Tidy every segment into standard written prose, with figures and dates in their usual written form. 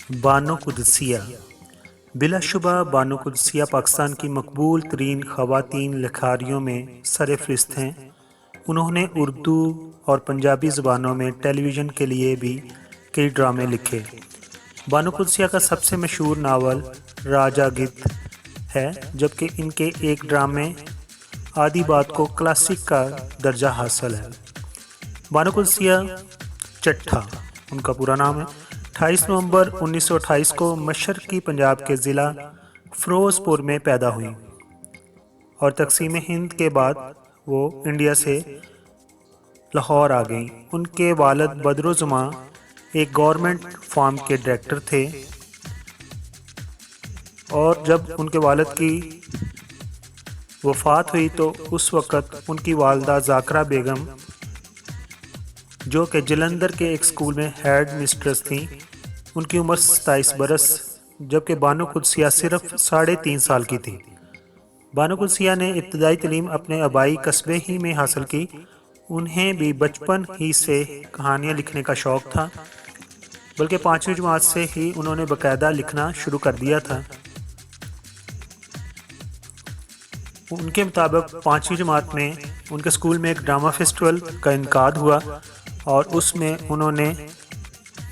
بانو قدسیہ بلا شبہ بانو قدسیہ پاکستان کی مقبول ترین خواتین لکھاریوں میں سر فہرست ہیں۔ انہوں نے اردو اور پنجابی زبانوں میں ٹیلی ویژن کے لیے بھی کئی ڈرامے لکھے۔ بانو قدسیہ کا سب سے مشہور ناول راجہ گدھ ہے، جبکہ ان کے ایک ڈرامے آدھی بات کو کلاسک کا درجہ حاصل ہے۔ بانو قدسیہ چٹھا ان کا پورا نام ہے، 28 نومبر 1928 کو مشرقی پنجاب کے ضلع فیروز پور میں پیدا ہوئیں اور تقسیم ہند کے بعد وہ انڈیا سے لاہور آ گئیں۔ ان کے والد بدرالزماں ایک گورنمنٹ فارم کے ڈائریکٹر تھے، اور جب ان کے والد کی وفات ہوئی تو اس وقت ان کی والدہ ذاکرہ بیگم، جو کہ جلندھر کے ایک اسکول میں ہیڈ مسٹرس تھیں، ان کی عمر 27 برس، جبکہ بانو قدسیہ صرف 3.5 سال کی تھی۔ بانو قدسیہ نے ابتدائی تعلیم اپنے آبائی قصبے ہی میں حاصل کی۔ انہیں بھی بچپن ہی سے کہانیاں لکھنے کا شوق تھا، بلکہ 5ویں جماعت سے ہی انہوں نے باقاعدہ لکھنا شروع کر دیا تھا۔ ان کے مطابق 5ویں جماعت میں ان کے اسکول میں ایک ڈرامہ فیسٹیول کا انعقاد ہوا اور اس میں انہوں نے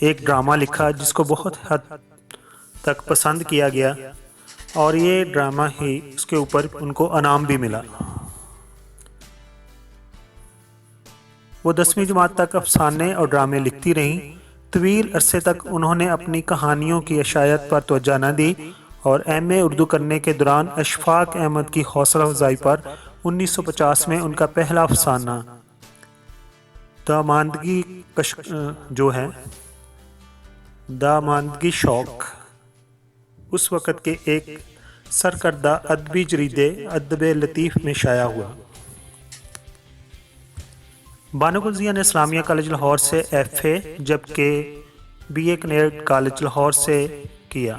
ایک ڈرامہ لکھا جس کو بہت حد تک پسند کیا گیا، اور یہ ڈرامہ ہی اس کے اوپر ان کو انعام بھی ملا۔ وہ 10ویں جماعت تک افسانے اور ڈرامے لکھتی رہیں۔ طویل عرصے تک انہوں نے اپنی کہانیوں کی اشاعت پر توجہ نہ دی، اور ایم اے اردو کرنے کے دوران اشفاق احمد کی حوصلہ افزائی پر 1950 میں ان کا پہلا افسانہ داماندگی شوق اس وقت کے ایک سرکردہ ادبی جریدے ادب لطیف میں شائع ہوا۔ بانو قدسیہ نے اسلامیہ کالج لاہور سے ایف اے جبکہ بی اے کنیڈ کالج لاہور سے کیا۔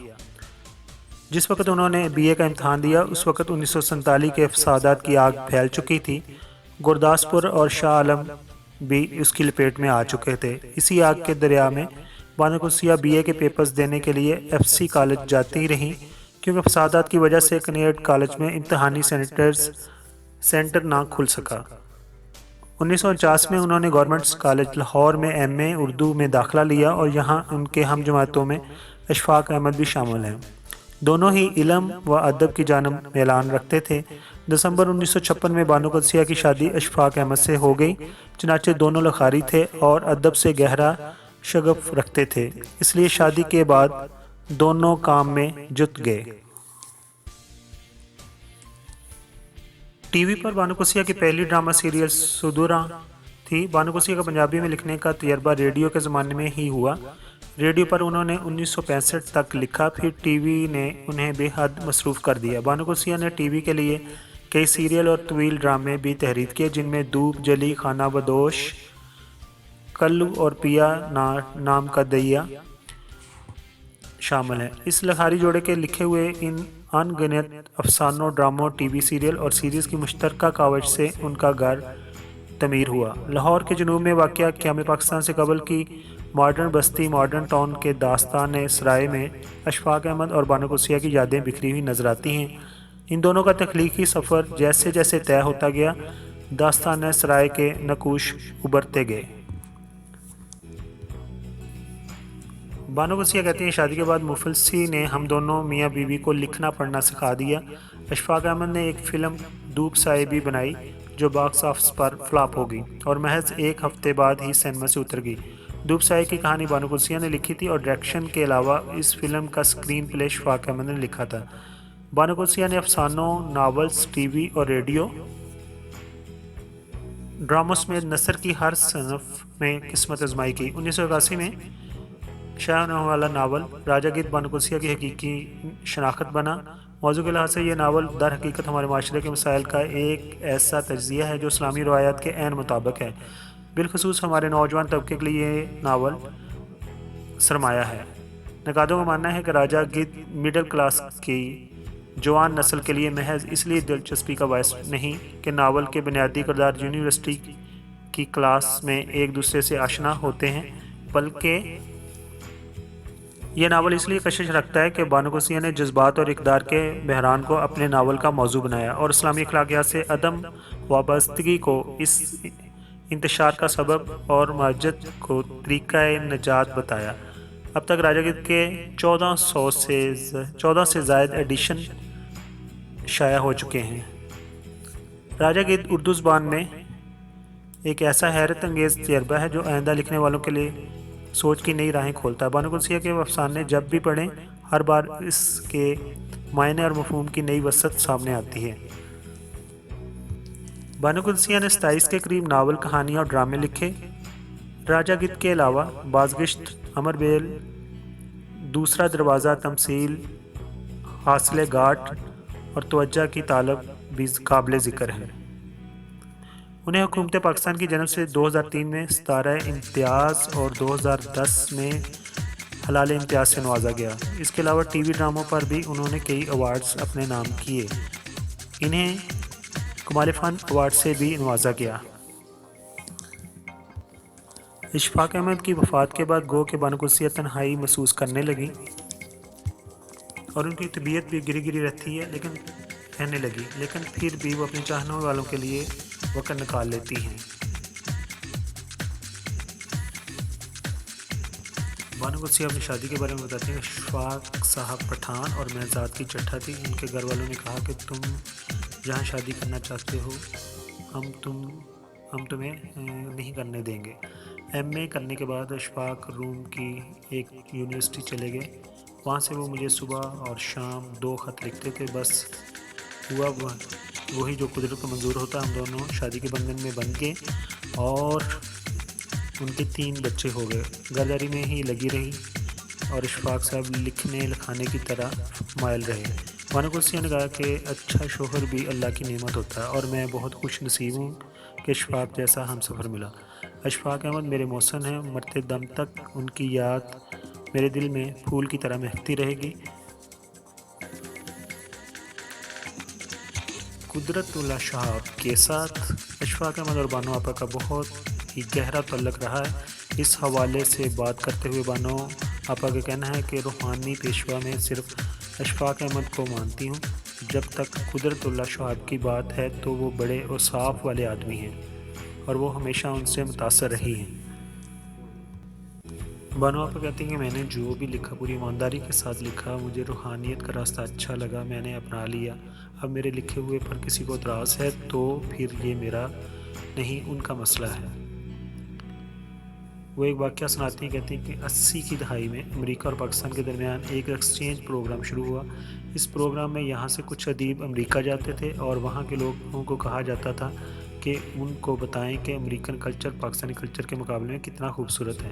جس وقت انہوں نے بی اے کا امتحان دیا اس وقت 1947 کے فسادات کی آگ پھیل چکی تھی۔ گرداسپور اور شاہ عالم بھی اس کی لپیٹ میں آ چکے تھے۔ اسی آگ کے دریا میں بانو قدسیہ بی اے کے پیپرز دینے کے لیے ایف سی کالج جاتی رہیں، کیونکہ فسادات کی وجہ سے کنیڈ کالج میں امتحانی سینٹر نہ کھل سکا۔ 1949 میں انہوں نے گورنمنٹ کالج لاہور میں ایم اے اردو میں داخلہ لیا، اور یہاں ان کے ہم جماعتوں میں اشفاق احمد بھی شامل ہیں۔ دونوں ہی علم و ادب کی جانب میلان رکھتے تھے۔ دسمبر 1956 میں بانو قدسیہ کی شادی اشفاق احمد سے ہو گئی، چنانچہ دونوں لکھاری تھے اور ادب سے گہرا شغف رکھتے تھے، اس لیے شادی کے بعد دونوں کام میں جٹ گئے۔ ٹی وی پر بانو قدسیہ کی پہلی ڈرامہ سیریل سدھوراں تھی۔ بانو قدسیہ کا پنجابی میں لکھنے کا تجربہ ریڈیو کے زمانے میں ہی ہوا۔ ریڈیو پر انہوں نے 1965 تک لکھا، پھر ٹی وی نے انہیں بے حد مصروف کر دیا۔ بانو قدسیہ نے ٹی وی کے لیے کئی سیریل اور طویل ڈرامے بھی تحریر کیے، جن میں دھوپ جلی، خانہ بدوش، کلو اور پیا نام کا دیا شامل ہیں۔ اس لکھاری جوڑے کے لکھے ہوئے ان گنت افسانوں، ڈراموں، ٹی وی سیریل اور سیریز کی مشترکہ کاوش سے ان کا گھر تعمیر ہوا۔ لاہور کے جنوب میں واقع قیام پاکستان سے قبل کی ماڈرن بستی ماڈرن ٹاؤن کے داستان سرائے میں اشفاق احمد اور بانو قدسیہ کی یادیں بکھری ہوئی نظر آتی ہیں۔ ان دونوں کا تخلیقی سفر جیسے جیسے طے ہوتا گیا، داستان سرائے کے نقوش ابھرتے گئے۔ بانو قدسیہ کہتی ہیں، شادی کے بعد مفلسی نے ہم دونوں میاں بیوی کو لکھنا پڑھنا سکھا دیا۔ اشفاق احمد نے ایک فلم دھوپ سائے بھی بنائی جو باکس آفس پر فلاپ ہو گئی اور محض ایک ہفتے بعد ہی سینما سے اتر گئی۔ دھوپ سائے کی کہانی بانو قدسیہ نے لکھی تھی، اور ڈائریکشن کے علاوہ اس فلم کا اسکرین پلے اشفاق احمد نے لکھا تھا۔ بانو قدسیہ نے افسانوں، ناولز، ٹی وی اور ریڈیو ڈراموں سمیت نثر کی ہر صنف میں قسمت آزمائی کی۔ 1981 میں شائع ہونے والا ناول راجہ گدھ بانو قدسیہ کی حقیقی شناخت بنا۔ موضوع کے لحاظ سے یہ ناول در حقیقت ہمارے معاشرے کے مسائل کا ایک ایسا تجزیہ ہے جو اسلامی روایات کے عین مطابق ہے۔ بالخصوص ہمارے نوجوان طبقے کے لیے یہ ناول سرمایہ ہے۔ نقادوں کا ماننا ہے کہ راجہ گدھ مڈل کلاس کی جوان نسل کے لیے محض اس لیے دلچسپی کا باعث نہیں کہ ناول کے بنیادی کردار یونیورسٹی کی کلاس میں ایک دوسرے سے آشنا ہوتے ہیں، بلکہ یہ ناول اس لیے کشش رکھتا ہے کہ بانو قدسیہ نے جذبات اور اقدار کے بحران کو اپنے ناول کا موضوع بنایا اور اسلامی اخلاقیات سے عدم وابستگی کو اس انتشار کا سبب اور معجزت کو طریقہ نجات بتایا۔ اب تک راجا گدھ کے 1400 سے زائد ایڈیشن شائع ہو چکے ہیں۔ راجا گدھ اردو زبان میں ایک ایسا حیرت انگیز تجربہ ہے جو آئندہ لکھنے والوں کے لیے سوچ کی نئی راہیں کھولتا ہے۔ بانو قدسیہ کے افسانے جب بھی پڑھیں ہر بار اس کے معنی اور مفہوم کی نئی وسعت سامنے آتی ہے۔ بانو قدسیہ نے 27 کے قریب ناول، کہانیاں اور ڈرامے لکھے۔ راجا گدھ کے علاوہ بازگشت، امر بیل، دوسرا دروازہ، تمثیل، حاصل گاٹ اور توجہ کی طالب بھی قابل ذکر ہیں۔ انہیں حکومت پاکستان کی جانب سے 2003 میں ستارہ امتیاز اور 2010 میں ہلال امتیاز سے نوازا گیا۔ اس کے علاوہ ٹی وی ڈراموں پر بھی انہوں نے کئی ایوارڈز اپنے نام کیے۔ انہیں کمال فن ایوارڈ سے بھی نوازا گیا۔ اشفاق احمد کی وفات کے بعد گو کہ بانو قدسیہ تنہائی محسوس کرنے لگی اور ان کی طبیعت بھی گری گری رہتی ہے رہنے لگی، لیکن پھر بھی وہ اپنے چاہنے والوں کے لیے وقت نکال لیتی ہیں۔ بانو قدسیہ اپنی شادی کے بارے میں بتاتی ہیں کہ اشفاق صاحب پٹھان اور میں ذات کی چٹھا تھی۔ ان کے گھر والوں نے کہا کہ تم جہاں شادی کرنا چاہتے ہو ہم تمہیں نہیں کرنے دیں گے۔ ایم اے کرنے کے بعد اشفاق روم کی ایک یونیورسٹی چلے گئے۔ وہاں سے وہ مجھے صبح اور شام 2 خط لکھتے تھے، بس ہوا وہی جو قدرت کو منظور ہوتا۔ ہم دونوں شادی کے بندھن میں بندھ گئے اور ان کے 3 بچے ہو گئے۔ گھرداری میں ہی لگی رہی اور اشفاق صاحب لکھنے لکھانے کی طرح مائل رہے۔ بانو قدسیہ نے کہا کہ اچھا شوہر بھی اللہ کی نعمت ہوتا ہے اور میں بہت خوش نصیب ہوں کہ اشفاق جیسا ہم سفر ملا۔ اشفاق احمد میرے محسن ہیں، مرتے دم تک ان کی یاد میرے دل میں پھول کی طرح مہکتی رہے گی۔ قدرت اللہ شہاب کے ساتھ اشفاق احمد اور بانو آپا کا بہت ہی گہرا تعلق رہا ہے۔ اس حوالے سے بات کرتے ہوئے بانو آپا کا کہنا ہے کہ روحانی پیشوا میں صرف اشفاق احمد کو مانتی ہوں۔ جب تک قدرت اللہ شہاب کی بات ہے تو وہ بڑے اوصاف والے آدمی ہیں اور وہ ہمیشہ ان سے متاثر رہی ہیں۔ بانو آپا کہتی ہیں کہ میں نے جو بھی لکھا پوری ایمانداری کے ساتھ لکھا، مجھے روحانیت کا راستہ اچھا لگا، میں نے اپنا لیا۔ اب میرے لکھے ہوئے پر کسی کو اعتراض ہے تو پھر یہ میرا نہیں، ان کا مسئلہ ہے۔ وہ ایک واقعہ سناتی ہیں، کہتی ہیں کہ 80 کی دہائی میں امریکہ اور پاکستان کے درمیان ایک ایکسچینج پروگرام شروع ہوا۔ اس پروگرام میں یہاں سے کچھ ادیب امریکہ جاتے تھے اور وہاں کے لوگوں کو کہا جاتا تھا کہ ان کو بتائیں کہ امریکن کلچر پاکستانی کلچر کے مقابلے میں کتنا خوبصورت ہے۔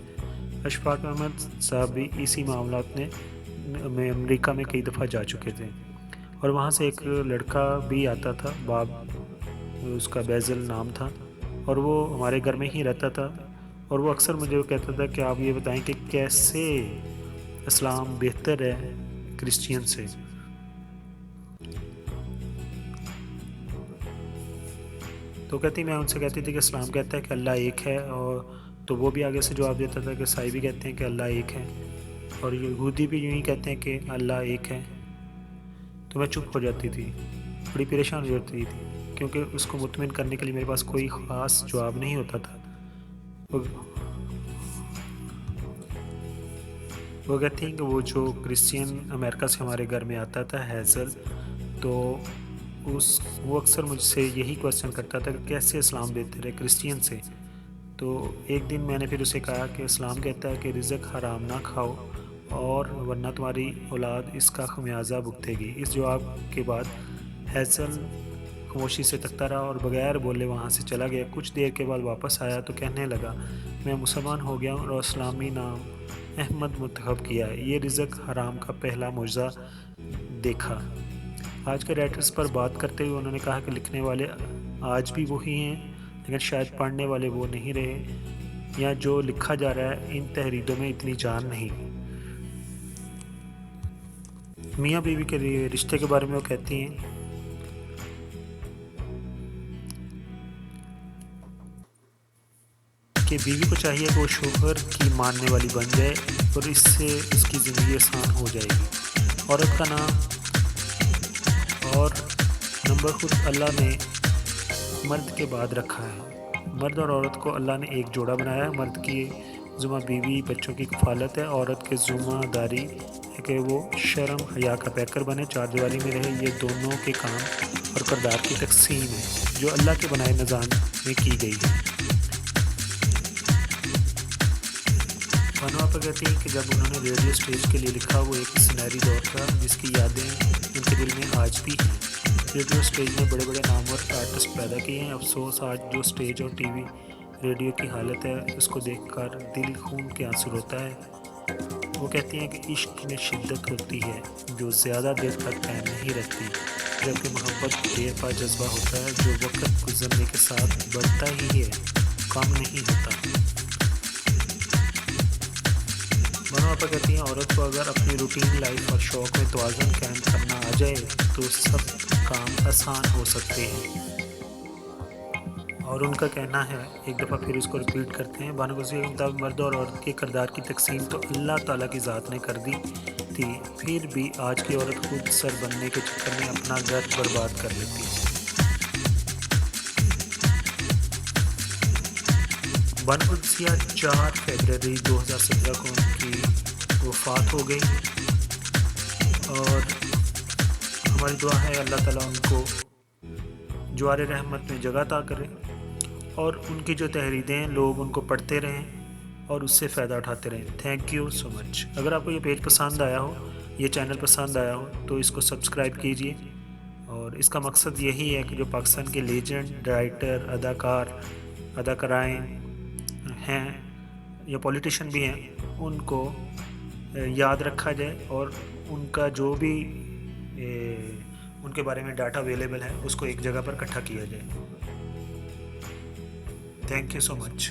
اشفاق احمد صاحب بھی اسی معاملات میں امریکہ میں کئی دفعہ جا چکے تھے اور وہاں سے ایک لڑکا بھی آتا تھا، باب، اس کا بیزل نام تھا، اور وہ ہمارے گھر میں ہی رہتا تھا اور وہ اکثر مجھے کہتا تھا کہ آپ یہ بتائیں کہ کیسے اسلام بہتر ہے کرسچین سے۔ تو کہتی میں ان سے کہتی تھی کہ اسلام کہتا ہے کہ اللہ ایک ہے، اور تو وہ بھی آگے سے جواب دیتا تھا کہ عیسائی بھی کہتے ہیں کہ اللہ ایک ہے اور یہودی بھی یوں ہی کہتے ہیں کہ اللہ ایک ہے۔ تو میں چپ ہو جاتی تھی، بڑی پریشان ہو جاتی تھی، کیونکہ اس کو مطمئن کرنے کے لیے میرے پاس کوئی خاص جواب نہیں ہوتا تھا۔ وہ کہتی ہیں کہ وہ جو کرسچین امریکہ سے ہمارے گھر میں آتا تھا، ہیزل، تو وہ اکثر مجھ سے یہی کویسچن کرتا تھا کہ کیسے اسلام بہتر ہے کرسچین سے۔ تو ایک دن میں نے پھر اسے کہا کہ اسلام کہتا ہے کہ رزق حرام نہ کھاؤ اور ورنہ تمہاری اولاد اس کا خمیازہ بھگتے گی۔ اس جواب کے بعد ہیزل خاموشی سے تکتا رہا اور بغیر بولے وہاں سے چلا گیا۔ کچھ دیر کے بعد واپس آیا تو کہنے لگا، میں مسلمان ہو گیا ہوں اور اسلامی نام احمد منتخب کیا ہے۔ یہ رزق حرام کا پہلا معجزہ دیکھا۔ آج کے رائٹرز پر بات کرتے ہوئے انہوں نے کہا کہ لکھنے والے آج بھی وہی ہیں، لیکن شاید پڑھنے والے وہ نہیں رہے، یا جو لکھا جا رہا ہے ان تحریروں میں اتنی جان نہیں۔ میاں بیوی کے رشتے کے بارے میں وہ کہتی ہیں کہ بیوی کو چاہیے کہ وہ شوہر کی ماننے والی بن جائے اور اس سے اس کی زندگی آسان ہو جائے گی۔ عورت کا نام اور نمبر خود اللہ نے مرد کے بعد رکھا ہے۔ مرد اور عورت کو اللہ نے ایک جوڑا بنایا ہے۔ مرد کی ذمہ بیوی بچوں کی کفالت ہے، عورت کے ذمہ داری ہے کہ وہ شرم حیا کا پیکر بنے، چار دیواری میں رہے۔ یہ دونوں کے کام اور کردار کی تقسیم ہے جو اللہ کے بنائے نظام میں کی گئی ہے۔ بانو آپا کہتی ہیں کہ جب انہوں نے ریڈیو اسٹیج کے لیے لکھا وہ ایک سنہری دور تھا جس کی یادیں ان کے دل میں آج بھی ہیں۔ ریڈیو اسٹیج نے بڑے بڑے نامور آرٹسٹ پیدا کیے ہیں۔ افسوس آج جو اسٹیج اور ٹی وی ریڈیو کی حالت ہے اس کو دیکھ کر دل خون کے آنسو روتا ہے۔ وہ کہتی ہیں کہ عشق میں شدت ہوتی ہے جو زیادہ دیر تک قائم نہیں رہتی، جبکہ محبت دیر پا جذبہ ہوتا ہے جو وقت گزرنے کے ساتھ بڑھتا ہی ہے، کم نہیں ہوتا۔ بانو آپا کہتی ہیں عورت کو اگر اپنی روٹین لائف اور شوق میں توازن قائم کرنا آ جائے تو سب کام آسان ہو سکتے ہیں۔ اور ان کا کہنا ہے، ایک دفعہ پھر اس کو ریپیٹ کرتے ہیں، بانو غزیہ کے مطابق مرد اور عورت کے کردار کی تقسیم تو اللہ تعالیٰ کی ذات نے کر دی تھی، پھر بھی آج کی عورت خود سر بننے کے چکر میں اپنا گھر برباد کر لیتی ہے۔ بانو غزیہ 4 فروری 2017 کو ان کی وفات ہو گئی، اور ہماری دعا ہے اللہ تعالیٰ ان کو جوار رحمت میں جگہ عطا کرے اور ان کی جو تحریریں لوگ ان کو پڑھتے رہیں اور اس سے فائدہ اٹھاتے رہیں۔ تھینک یو سو مچ۔ اگر آپ کو یہ پیج پسند آیا ہو، یہ چینل پسند آیا ہو تو اس کو سبسکرائب کیجئے، اور اس کا مقصد یہی ہے کہ جو پاکستان کے لیجنڈ رائٹر، اداکارائیں ہیں یا پولیٹیشین بھی ہیں ان کو یاد رکھا جائے اور ان کا جو بھی ان کے بارے میں ڈاٹا اویلیبل ہے اس کو ایک جگہ پر اکٹھا کیا جائے۔ Thank you so much.